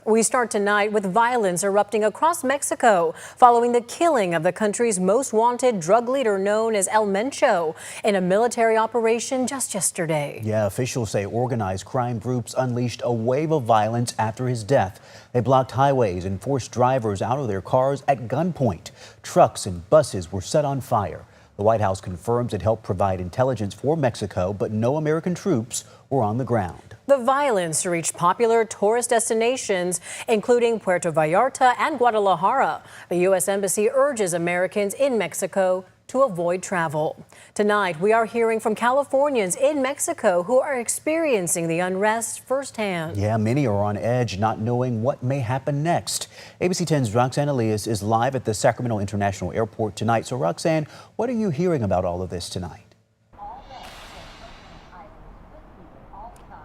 We start tonight with violence erupting across Mexico following the killing of the country's most wanted drug leader known as El Mencho in a military operation just yesterday. Yeah, officials say organized crime groups unleashed a wave of violence after his death. They blocked highways and forced drivers out of their cars at gunpoint. Trucks and buses were set on fire. The White House confirms it helped provide intelligence for Mexico, but no American troops were on the ground. The violence reached popular tourist destinations, including Puerto Vallarta and Guadalajara. The U.S. Embassy urges Americans in Mexico to avoid travel. Tonight, we are hearing from Californians in Mexico who are experiencing the unrest firsthand. Yeah, many are on edge, not knowing what may happen next. ABC 10's Roxanne Elias is live at the Sacramento International Airport tonight. So, Roxanne, what are you hearing about all of this tonight?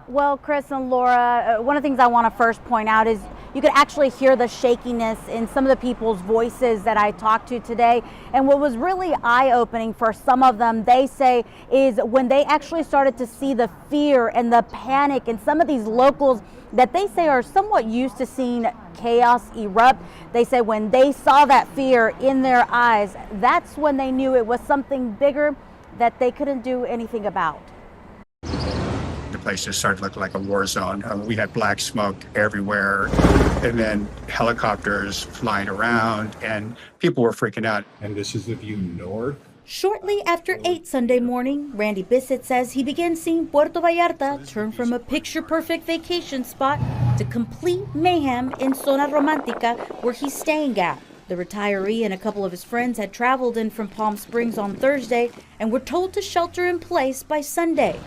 Well, Chris and Laura, one of the things I want to first point out is you could actually hear the shakiness in some of the people's voices that I talked to today. And what was really eye-opening for some of them, they say, is when they actually started to see the fear and the panic in some of these locals that they say are somewhat used to seeing chaos erupt. They say when they saw that fear in their eyes, that's when they knew it was something bigger that they couldn't do anything about. The place just started looking like a war zone. We had black smoke everywhere, and then helicopters flying around, and people were freaking out. And this is the view north. Shortly after 8 Sunday morning, Randy Bissett says he began seeing Puerto Vallarta turn from a picture-perfect vacation spot to complete mayhem in Zona Romantica, where he's staying at. The retiree and a couple of his friends had traveled in from Palm Springs on Thursday and were told to shelter in place by Sunday.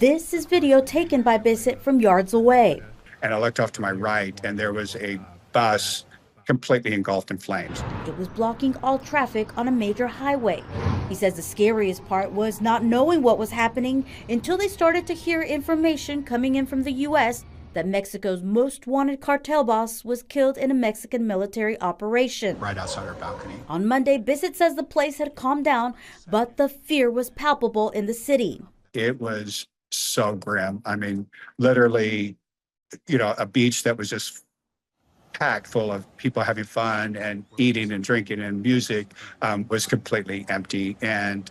This is video taken by Bissett from yards away. And I looked off to my right, and there was a bus completely engulfed in flames. It was blocking all traffic on a major highway. He says the scariest part was not knowing what was happening until they started to hear information coming in from the U.S. that Mexico's most wanted cartel boss was killed in a Mexican military operation. Right outside our balcony. On Monday, Bissett says the place had calmed down, but the fear was palpable in the city. It was so grim. I mean, literally, a beach that was just packed full of people having fun and eating and drinking and music was completely empty. And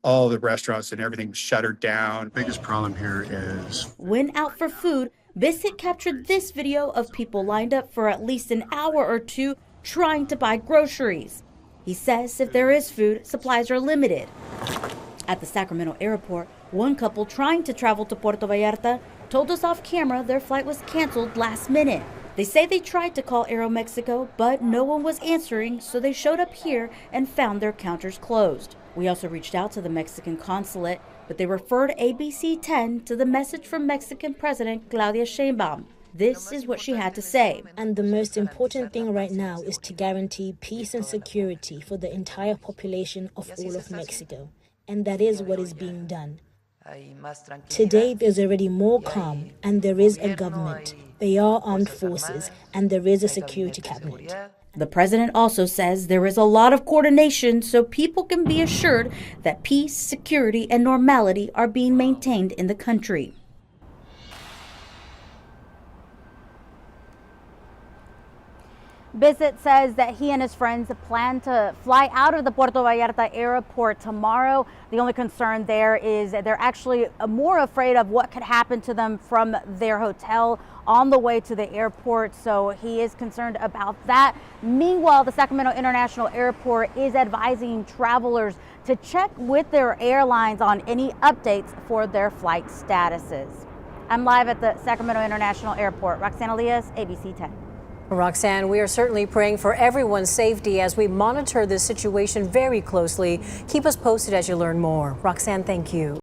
all the restaurants and everything shuttered down. Biggest problem here is when out for food, Bissett captured this video of people lined up for at least an hour or two trying to buy groceries. He says if there is food, supplies are limited. At the Sacramento airport, one couple trying to travel to Puerto Vallarta told us off camera their flight was canceled last minute. They say they tried to call Aeromexico, but no one was answering, so they showed up here and found their counters closed. We also reached out to the Mexican consulate, but they referred ABC 10 to the message from Mexican President Claudia Sheinbaum. This is what she had to say. And the most important thing right now is to guarantee peace and security for the entire population of all of Mexico. And that is what is being done. Today, there's already more calm, and there is a government. They are armed forces, and there is a security cabinet. The president also says there is a lot of coordination so people can be assured that peace, security, and normality are being maintained in the country. Bissett says that he and his friends plan to fly out of the Puerto Vallarta airport tomorrow. The only concern there is that they're actually more afraid of what could happen to them from their hotel on the way to the airport, so he is concerned about that. Meanwhile, the Sacramento International Airport is advising travelers to check with their airlines on any updates for their flight statuses. I'm live at the Sacramento International Airport. Roxanne Elias, ABC 10. Roxanne, we are certainly praying for everyone's safety as we monitor this situation very closely. Keep us posted as you learn more. Roxanne, thank you.